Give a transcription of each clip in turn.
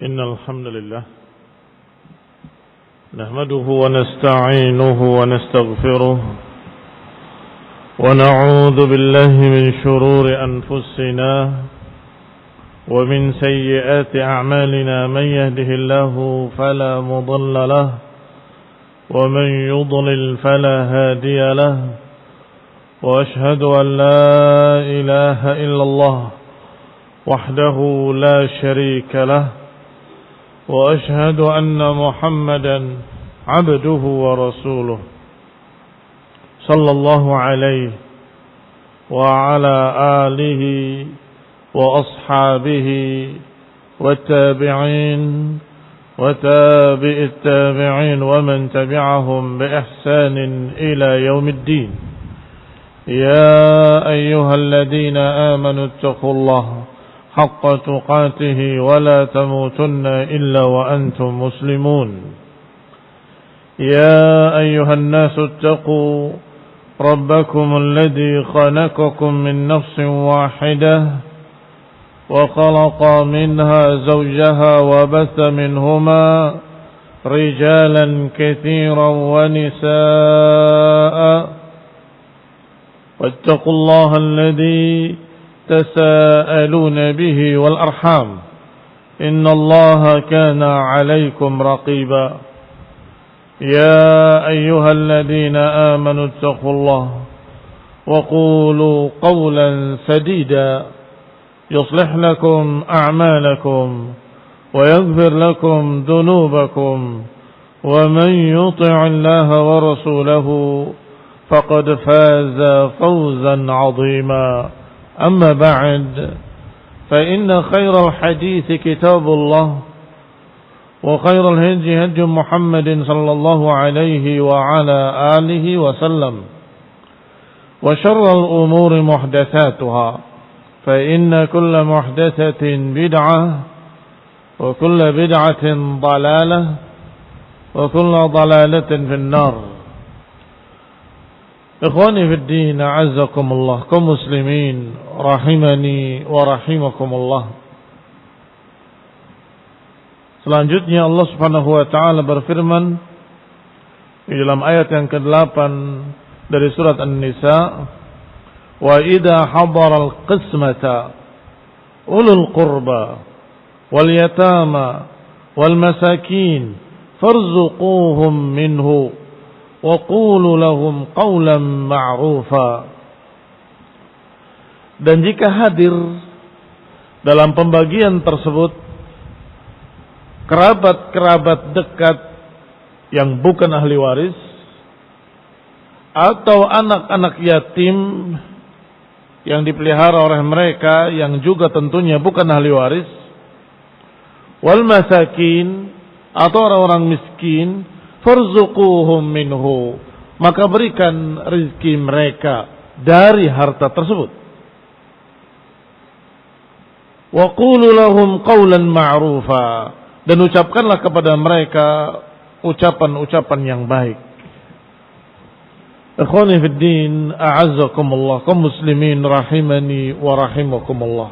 إن الحمد لله نحمده ونستعينه ونستغفره ونعوذ بالله من شرور أنفسنا ومن سيئات أعمالنا من يهده الله فلا مضل له ومن يضلل فلا هادي له وأشهد أن لا إله إلا الله وحده لا شريك له وأشهد أن محمدا عبده ورسوله صلى الله عليه وعلى آله وأصحابه والتابعين وتابع التابعين ومن تبعهم بإحسان إلى يوم الدين يا أيها الذين آمنوا اتقوا الله حق تقاته ولا تموتن إلا وأنتم مسلمون يا أيها الناس اتقوا ربكم الذي خلقكم من نفس واحدة وخلق منها زوجها وبث منهما رجالا كثيرا ونساء واتقوا الله الذي تساءلون به والأرحام إن الله كان عليكم رقيبا يا أيها الذين آمنوا اتقوا الله وقولوا قولا سديدا يصلح لكم أعمالكم ويغفر لكم ذنوبكم ومن يطع الله ورسوله فقد فاز فوزا عظيما أما بعد فإن خير الحديث كتاب الله وخير الهدي هدي محمد صلى الله عليه وعلى آله وسلم وشر الأمور محدثاتها فإن كل محدثة بدعة وكل بدعة ضلالة وكل ضلالة في النار. Ikhwani fi din, a'azzakumullah, kaum muslimin rahimani wa rahimakumullah. Selanjutnya Allah Subhanahu wa taala berfirman di dalam ayat yang ke-8 dari surat An-Nisa, wa idza hadara al-qismata ulul qurba wal yatama wal masakin farzuquhum minhu wa qulu lahum qawlan ma'rufa. Dan jika hadir dalam pembagian tersebut kerabat-kerabat dekat yang bukan ahli waris atau anak-anak yatim yang dipelihara oleh mereka yang juga tentunya bukan ahli waris, wal masakin atau orang-orang miskin, farzuquhum minhu, maka berikan rezeki mereka dari harta tersebut. Wa qulu lahum qawlan ma'rufa, dan ucapkanlah kepada mereka ucapan-ucapan yang baik. Ikhwani fid din, a'azzakumullah, kaum muslimin rahimani wa rahimakumullah.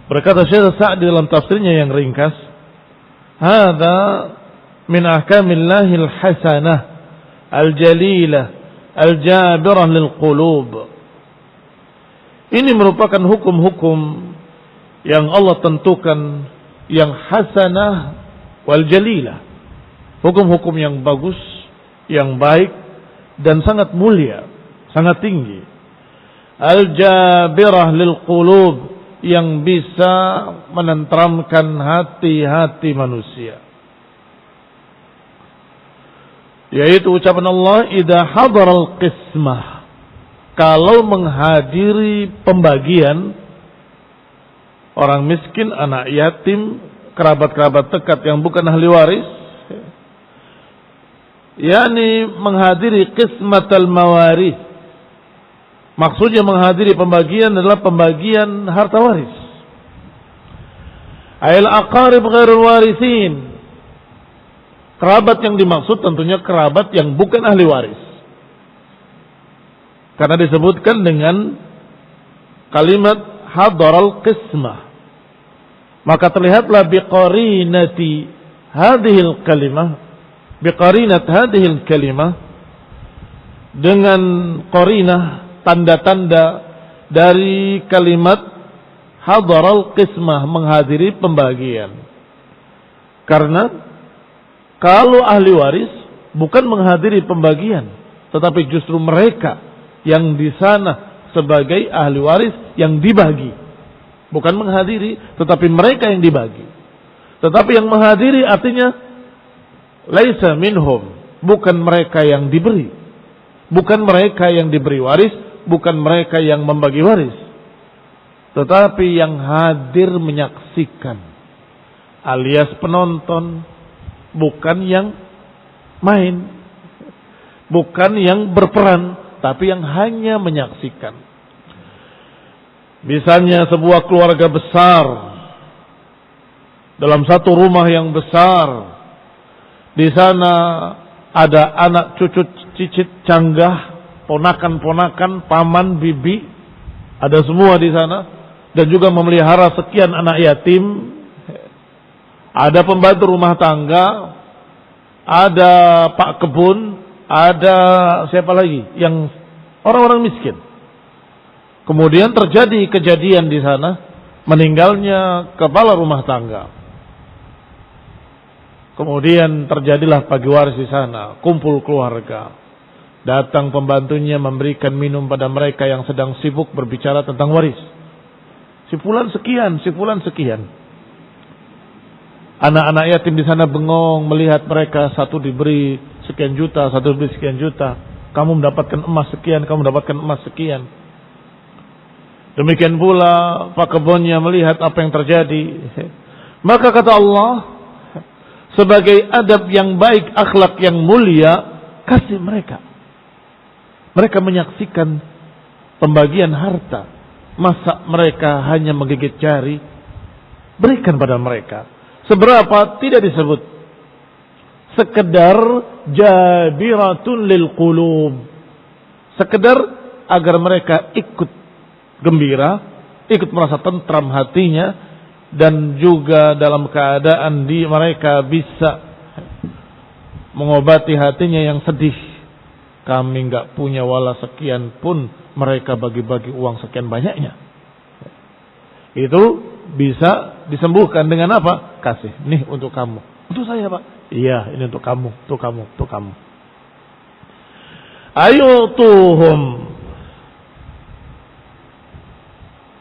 Berkata Syekh Sa'di dalam tafsirnya yang ringkas, hadza min ahkamillahil hasanah al-jalilah al-jabirah lil qulub. Ini merupakan hukum-hukum yang Allah tentukan yang hasanah wal jalilah, hukum-hukum yang bagus, yang baik dan sangat mulia, sangat tinggi. Al-jabirah lil qulub, yang bisa menenteramkan hati-hati manusia. Yaitu ucapan Allah, idza hadaral qismah, kalau menghadiri pembagian orang miskin, anak yatim, kerabat-kerabat dekat yang bukan ahli waris, yakni menghadiri qismatal mawaris. Maksudnya menghadiri pembagian adalah pembagian harta waris. Ayil aqarib ghairul warisin, kerabat yang dimaksud tentunya kerabat yang bukan ahli waris. Karena disebutkan dengan kalimat hadaral qismah. Maka terlihatlah biqarinati hadhil kalimah, biqarinat hadhil kalimah, dengan qarinah, tanda-tanda dari kalimat hadaral qismah, menghadiri pembagian. Karena kalau ahli waris bukan menghadiri pembagian, tetapi justru mereka yang di sana sebagai ahli waris yang dibagi. Bukan menghadiri, tetapi mereka yang dibagi. Tetapi yang menghadiri artinya laisa minhum, bukan mereka yang diberi. Bukan mereka yang diberi waris, bukan mereka yang membagi waris. Tetapi yang hadir menyaksikan, alias penonton, bukan yang main, bukan yang berperan, tapi yang hanya menyaksikan. Misalnya sebuah keluarga besar dalam satu rumah yang besar, di sana ada anak, cucu, cicit, canggah, ponakan-ponakan, paman, bibi, ada semua di sana, dan juga memelihara sekian anak yatim. Ada pembantu rumah tangga, ada pak kebun, ada siapa lagi yang orang-orang miskin. Kemudian terjadi kejadian di sana, meninggalnya kepala rumah tangga. Kemudian terjadilah pagi waris di sana, kumpul keluarga. Datang pembantunya memberikan minum pada mereka yang sedang sibuk berbicara tentang waris. Si fulan sekian, si fulan sekian. Anak-anak yatim di sana bengong melihat mereka, satu diberi sekian juta, satu diberi sekian juta. Kamu mendapatkan emas sekian, kamu mendapatkan emas sekian. Demikian pula pak kebunnya melihat apa yang terjadi. Maka kata Allah, sebagai adab yang baik, akhlak yang mulia, kasih mereka. Mereka menyaksikan pembagian harta. Masa mereka hanya menggigit jari? Berikan pada mereka. Seberapa tidak disebut. Sekedar jabiratun lil qulub. Sekedar agar mereka ikut gembira, ikut merasa tentram hatinya, dan juga dalam keadaan mereka bisa mengobati hatinya yang sedih. Kami enggak punya wala sekian pun, mereka bagi-bagi uang sekian banyaknya. Itu bisa disembuhkan dengan apa? Kasih. Nih untuk kamu. Untuk saya, Pak. Iya, ini untuk kamu, untuk kamu, untuk kamu. Ayutuhum.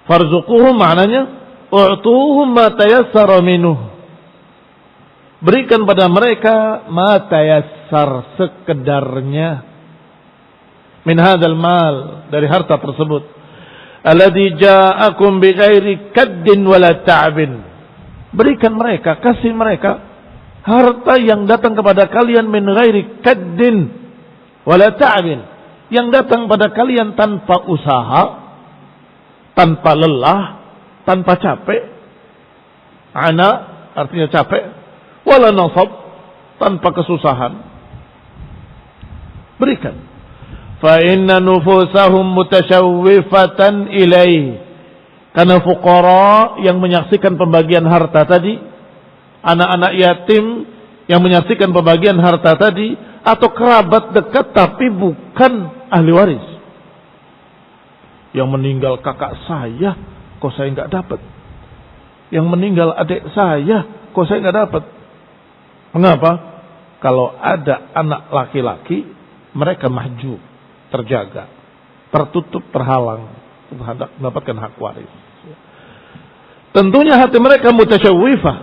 Farzuquhum maknanya u'tuhum ma tayassara minuh. Berikan pada mereka ma tayassar, sekedarnya, min hadzal mal, dari harta tersebut. Alladzi ja'akum bighairi kaddin wala ta'bin. Berikan mereka, kasih mereka harta yang datang kepada kalian min ghairi kaddin wala ta'bin, yang datang pada kalian tanpa usaha, tanpa lelah, tanpa capek. Ana artinya capek. Wala nasab, tanpa kesusahan. Berikan. Fa inna nufusahum mutashawwifatan ilaih. Karena fuqara yang menyaksikan pembagian harta tadi, anak-anak yatim yang menyaksikan pembagian harta tadi, atau kerabat dekat tapi bukan ahli waris. Yang meninggal kakak saya, kok saya nggak dapat? Yang meninggal adik saya, kok saya nggak dapat? Mengapa? Kalau ada anak laki-laki, mereka maju, terjaga, tertutup, terhalang terhadap mendapatkan hak waris. Tentunya hati mereka mutasyawwifah,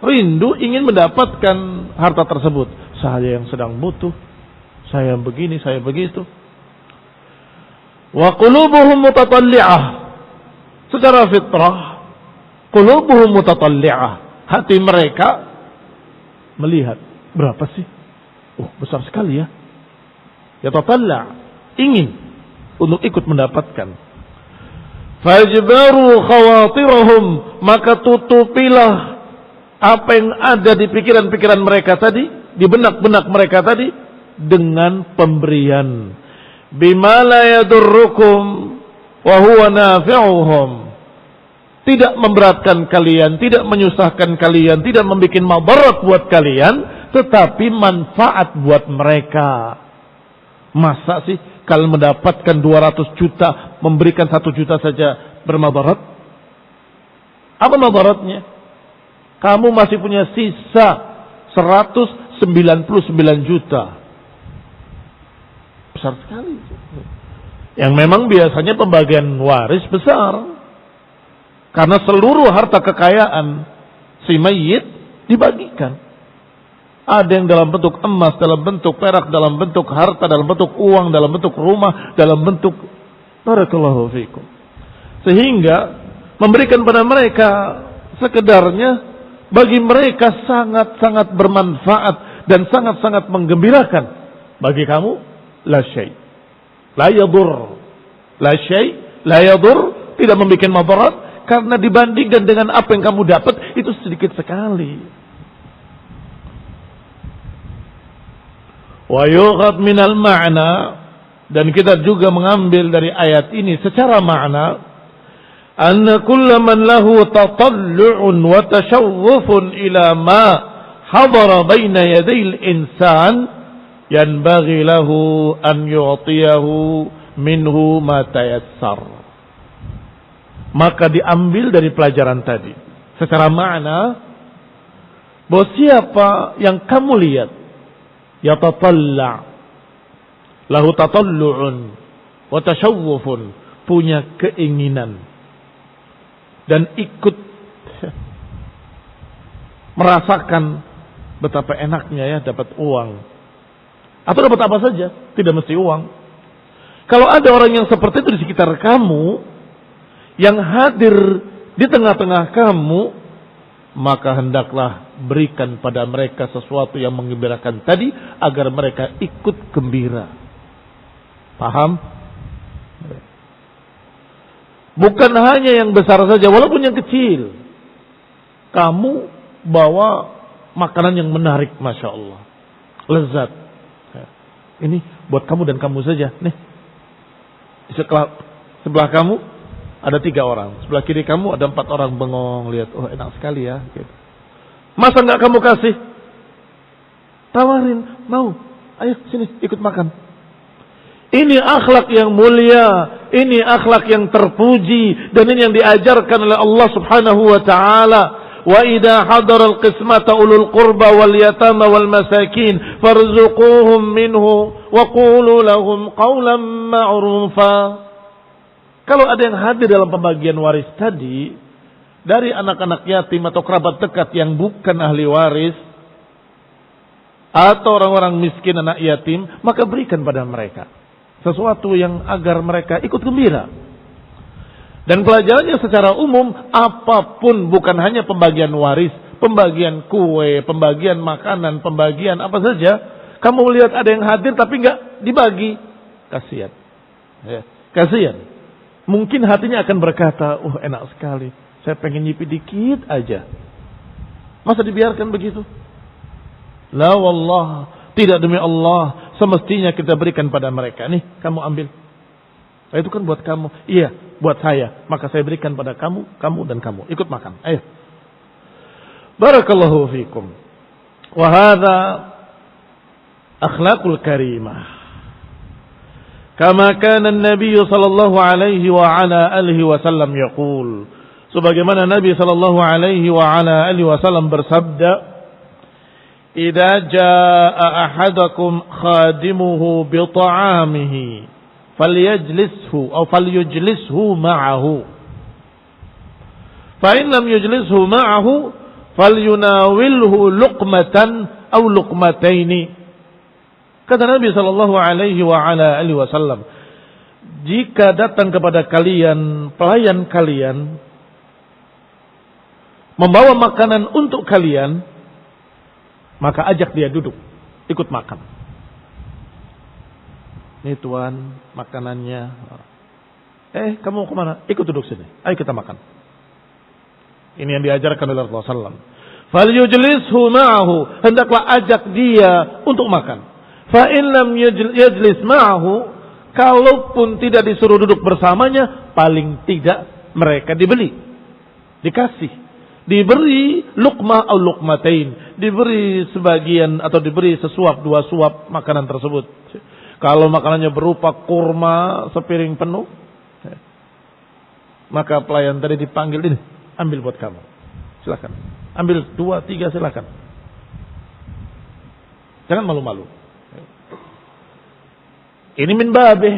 rindu ingin mendapatkan harta tersebut. Saya yang sedang butuh, saya yang begini, saya begitu. Wa qulubuhum mutatalli'ah. Secara fitrah, qulubuhum mutatalli'ah. Hati mereka melihat, berapa sih? Oh, besar sekali ya. Yatatalla', ingin untuk ikut mendapatkan. Fajbaru khawatirahum, maka tutupilah apa yang ada di pikiran-pikiran mereka tadi, di benak-benak mereka tadi, dengan pemberian. Bima la yadurrukum wa huwa nafi'uhum, tidak memberatkan kalian, tidak menyusahkan kalian, tidak membuat madarat buat kalian, tetapi manfaat buat mereka. Masa sih kalau mendapatkan 200 juta, memberikan 1 juta saja bermadarat? Apa madaratnya? Kamu masih punya sisa 199 juta. Besar sekali. Yang memang biasanya pembagian waris besar. Karena seluruh harta kekayaan si mayit dibagikan. Ada yang dalam bentuk emas, dalam bentuk perak, dalam bentuk harta, dalam bentuk uang, dalam bentuk rumah, dalam bentuk barakallahu fikum. Sehingga memberikan pada mereka sekedarnya bagi mereka sangat-sangat bermanfaat dan sangat-sangat menggembirakan. Bagi kamu la syai, la yadur, la syai, la yadur, tidak membuat madarat. Karena dibandingkan dengan apa yang kamu dapat, itu sedikit sekali. Wa yughad minal ma'na, dan kita juga mengambil dari ayat ini secara makna, anna kulla man lahu tatallu'un wa tashawwufun ila ma hadara baina yadayil insan, yanbaghi lahu an yu'tiyahu minhu ma tayassar. Maka diambil dari pelajaran tadi secara makna bahwa siapa yang kamu lihat yatatalla lahu tatallu'un wa tashawwufun, punya keinginan dan ikut merasakan betapa enaknya ya dapat uang atau dapat apa saja, tidak mesti uang. Kalau ada orang yang seperti itu di sekitar kamu, yang hadir di tengah-tengah kamu, maka hendaklah berikan pada mereka sesuatu yang menggembirakan tadi, agar mereka ikut gembira. Paham? Bukan hanya yang besar saja, walaupun yang kecil. Kamu bawa makanan yang menarik, Masya Allah, lezat. Ini buat kamu dan kamu saja. Nih, di sebelah kamu ada 3 orang, sebelah kiri kamu ada 4 orang bengong, lihat, oh enak sekali ya. Gitu. Masa nggak kamu kasih? Tawarin, mau? Ayo sini ikut makan. Ini akhlak yang mulia, ini akhlak yang terpuji, dan ini yang diajarkan oleh Allah Subhanahu wa taala. Wa idza hadara al-qismata ulul qurba wal yatama wal masakin farzuquhum minhu wa qulu lahum qawlan ma'rufa. Kalau ada yang hadir dalam pembagian waris tadi, dari anak-anak yatim atau kerabat dekat yang bukan ahli waris, atau orang-orang miskin anak yatim, maka berikan pada mereka sesuatu yang agar mereka ikut gembira. Dan pelajarannya secara umum, apapun, bukan hanya pembagian waris, pembagian kue, pembagian makanan, pembagian apa saja, kamu melihat ada yang hadir tapi nggak dibagi, kasihan. Ya, kasihan. Mungkin hatinya akan berkata, oh enak sekali, saya pengen nyipi dikit aja. Masa dibiarkan begitu? La wallah, tidak, demi Allah, semestinya kita berikan pada mereka. Nih, kamu ambil. Nah, itu kan buat kamu. Iya, buat saya. Maka saya berikan pada kamu, kamu dan kamu. Ikut makan. Ayo. Barakallahu fikum. Wa hadha akhlaqul karimah. Kama kana an-nabiy sallallahu alaihi wa ala alihi wasallam yaqul, sebagaimana Nabi sallallahu alaihi wa ala alihi wasallam bersabda, idza jaa ahadakum khadimuhu bi ta'amihi falyajlishu aw falyujlishu ma'ahu, fa in lam yujlishu ma'ahu falyunawilhu luqmatan aw luqmataini. Kata Nabi sallallahu alaihi wa ala alihi wasallam, jika datang kepada kalian pelayan kalian membawa makanan untuk kalian, maka ajak dia duduk, ikut makan. Ini tuan, makanannya. Kamu kemana? Ikut duduk sini. Ayo kita makan. Ini yang diajarkan oleh Rasulullah SAW. Falyujlishu ma'ahu, hendaklah ajak dia untuk makan. Fa in lam yajlis ma'ahu, kalaupun tidak disuruh duduk bersamanya, paling tidak mereka dibeli. Dikasih. Diberi luqmah atau luqmatain. Diberi sebagian atau diberi sesuap, 2 suap makanan tersebut. Kalau makanannya berupa kurma sepiring penuh, maka pelayan tadi dipanggil, ini ambil buat kamu. Silakan. Ambil 2, 3 silakan. Jangan malu-malu. Ini min babih.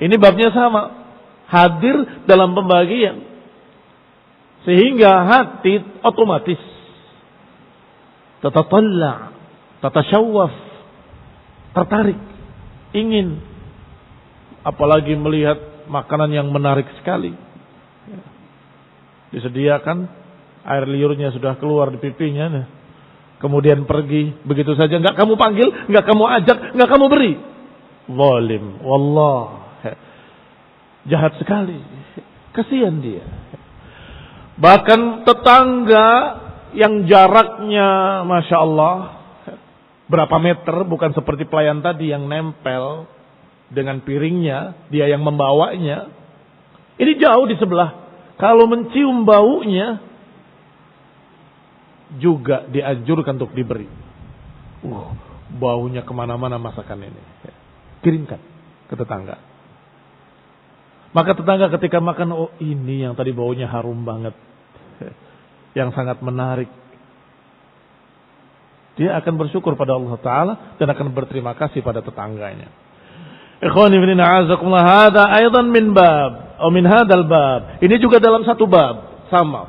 Ini babnya sama. Hadir dalam pembagian. Sehingga hati otomatis tatatalla, tatashawwaf, tertarik, ingin, apalagi melihat makanan yang menarik sekali. Disediakan, air liurnya sudah keluar di pipinya, kemudian pergi begitu saja, enggak kamu panggil, enggak kamu ajak, enggak kamu beri. Zalim, wallah, jahat sekali, kasihan dia. Bahkan tetangga yang jaraknya Masya Allah berapa meter, bukan seperti pelayan tadi yang nempel dengan piringnya, dia yang membawanya. Ini jauh di sebelah. Kalau mencium baunya juga dianjurkan untuk diberi. Baunya kemana-mana masakan ini. Kirimkan ke tetangga. Maka tetangga ketika makan, oh ini yang tadi baunya harum banget, yang sangat menarik. Dia akan bersyukur pada Allah Ta'ala dan akan berterima kasih pada tetangganya. Ikhwani fillah, a'azakumullah, hadza aidan min bab atau min hadzal bab. Ini juga dalam satu bab sama.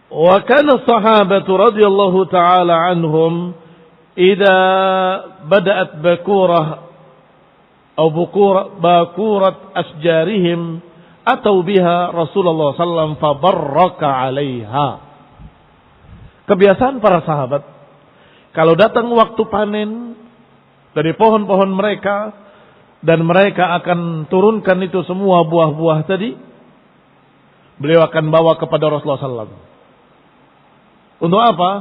Wa kana sahabatu radhiyallahu ta'ala anhum idza bada'at bakurah atau bakurat asjarihim atau biha Rasulullah sallallahu fabarraka 'alaiha. Kebiasaan para sahabat, kalau datang waktu panen dari pohon-pohon mereka dan mereka akan turunkan itu semua buah-buah tadi, beliau akan bawa kepada Rasulullah sallallahu. Untuk apa?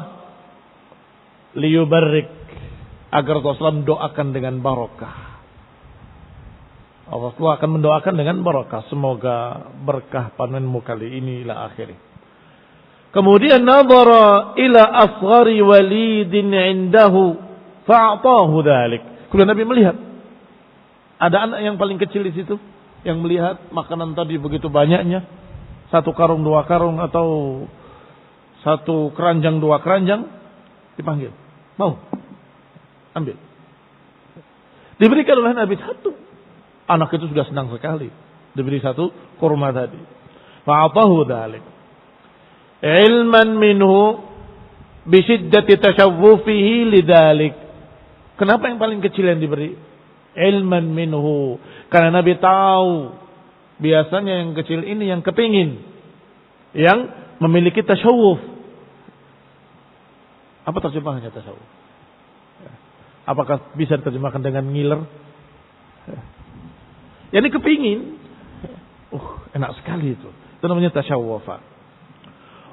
Liyubarrik, agar Rasulullah doakan dengan barakah. Allah akan mendoakan dengan barakah. Semoga berkah panenmu kali ini ila akhiri. Kemudian nadhara ila asghari walidin indahu fa'atahu dzalik. Kemudian Nabi melihat ada anak yang paling kecil di situ yang melihat makanan tadi begitu banyaknya, 1 karung 2 karung atau 1 keranjang 2 keranjang, dipanggil. Mau? Ambil. Diberikan oleh Nabi 1. Anak itu sudah senang sekali diberi 1 kurma tadi. Fa'atahu dzalik. Ilman minhu bi shiddati tashawwufihi lidzalik. Kenapa yang paling kecil yang diberi? Ilman minhu. Karena Nabi tahu biasanya yang kecil ini yang kepingin, yang memiliki tasyawuf. Apa terjemahannya tasyawuf? Apakah bisa diterjemahkan dengan ngiler? Ya ini kepingin. Enak sekali itu. Itu namanya tasyawufa.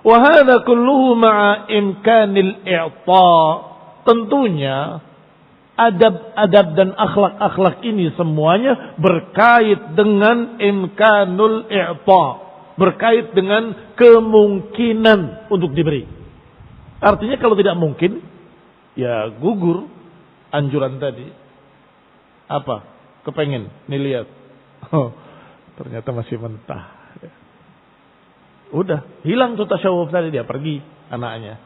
Wa hadza kulluhu ma'a imkanil i'ta. Tentunya adab-adab dan akhlak-akhlak ini semuanya berkait dengan imkanul i'ta, berkait dengan kemungkinan untuk diberi. Artinya kalau tidak mungkin, ya gugur anjuran tadi. Apa? Kepengen, nih lihat. Oh, ternyata masih mentah. Udah, hilang tuh tasyawuf tadi, dia pergi anaknya.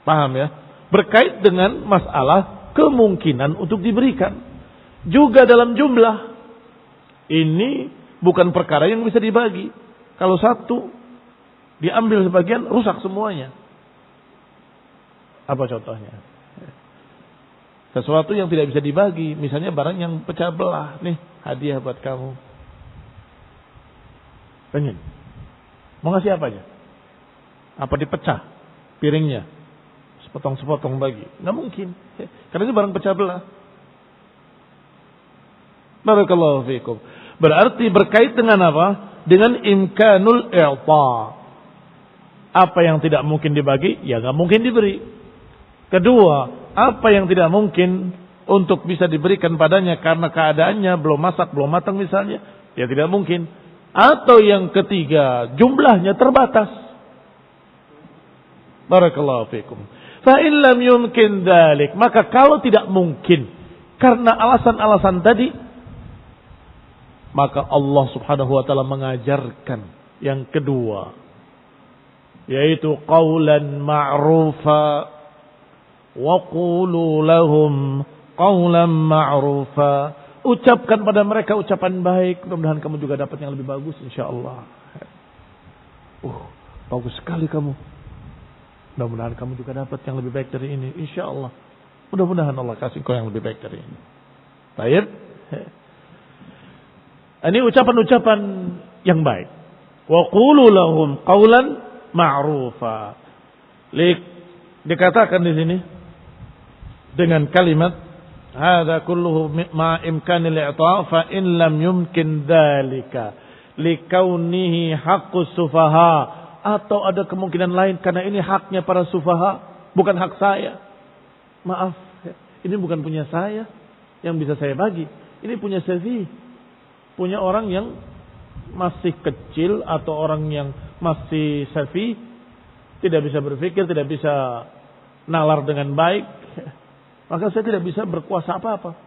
Paham ya? Berkait dengan masalah kemungkinan untuk diberikan. Juga dalam jumlah. Ini bukan perkara yang bisa dibagi. Kalau 1 diambil sebagian, rusak semuanya. Apa contohnya? Sesuatu yang tidak bisa dibagi. Misalnya barang yang pecah belah. Nih, hadiah buat kamu. Pengen. Mau ngasih apa aja? Apa dipecah piringnya? Sepotong-sepotong bagi. Nggak mungkin. Karena itu barang pecah belah. Barakallahu fiikum. Berarti berkait dengan apa? Dengan imkanul i'ta. Apa yang tidak mungkin dibagi, ya nggak mungkin diberi. Kedua, apa yang tidak mungkin untuk bisa diberikan padanya karena keadaannya belum masak, belum matang misalnya, ya tidak mungkin. Atau yang ketiga, jumlahnya terbatas. Barakallahu fikum. Fa in lam yumkin dzalik, maka kalau tidak mungkin karena alasan-alasan tadi, maka Allah Subhanahu wa taala mengajarkan yang kedua, yaitu qaulan ma'rufa wa qulu lahum qaulan ma'rufa. Ucapkan pada mereka ucapan baik, mudah-mudahan kamu juga dapat yang lebih bagus insyaallah. Bagus sekali kamu. Mudah-mudahan kamu juga dapat yang lebih baik dari ini insyaallah. Mudah-mudahan Allah kasih kau yang lebih baik dari ini. Baik. Ini ucapan-ucapan yang baik. Wa qulu lahum qaulan ma'rufa. Dikatakan di sini dengan kalimat hadza kulluhu ma imkanil i'ta' fa in lam yumkin dzalika likaunihi haqqus sufaha, atau ada kemungkinan lain karena ini haknya para sufaha, bukan hak saya. Maaf, ini bukan punya saya yang bisa saya bagi. Ini punya safi, punya orang yang masih kecil atau orang yang masih safi, tidak bisa berpikir, tidak bisa nalar dengan baik. Maka saya tidak bisa berkuasa apa-apa.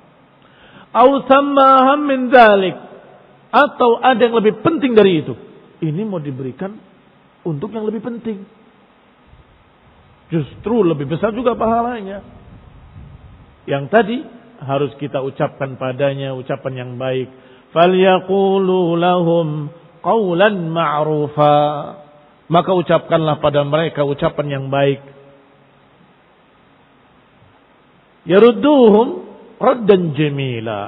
Au sammaham min dzalik, atau ada yang lebih penting dari itu. Ini mau diberikan untuk yang lebih penting. Justru lebih besar juga pahalanya. Yang tadi harus kita ucapkan padanya ucapan yang baik. Falyaqulu lahum qaulan ma'rufa. Maka ucapkanlah pada mereka ucapan yang baik. Yarudduhum raddan jamila.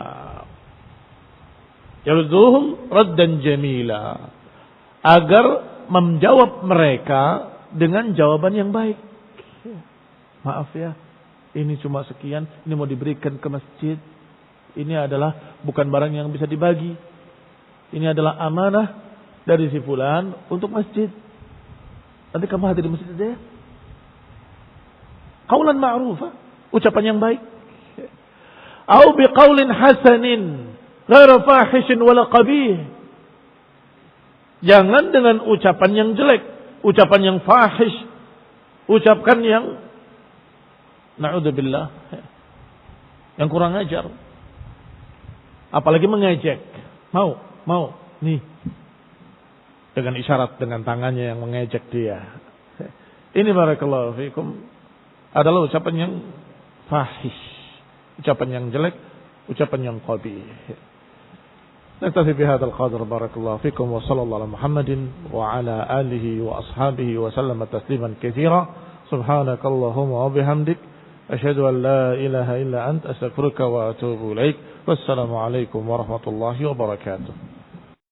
Yarudduhum raddan jamila. Agar menjawab mereka dengan jawaban yang baik. Maaf ya, ini cuma sekian, ini mau diberikan ke masjid. Ini adalah bukan barang yang bisa dibagi. Ini adalah amanah dari si fulan untuk masjid. Nanti kamu hadir di masjid aja ya. Qaulan ma'rufa, ucapan yang baik. Au biqaulin hasanin ghairu fahishin wala qabih. Jangan dengan ucapan yang jelek, ucapan yang fahish, ucapkan yang na'udzubillah, yang kurang ajar. Apalagi mengejek. Mau, nih. Dengan isyarat dengan tangannya yang mengejek dia. Ini barakallahu fikum adalah ucapan yang fahish, ucapan yang jelek, ucapan yang qabih. Naktafi bihadzal qadar, barakallahu fikum wa sallallahu ala Muhammadin wa ala alihi wa ashabihi wa sallama tasliman katsira. Subhanakallahumma wa bihamdik asyhadu an la ilaha illa anta astaghfiruka wa atubu ilaik. Wassalamu alaikum warahmatullahi wabarakatuh.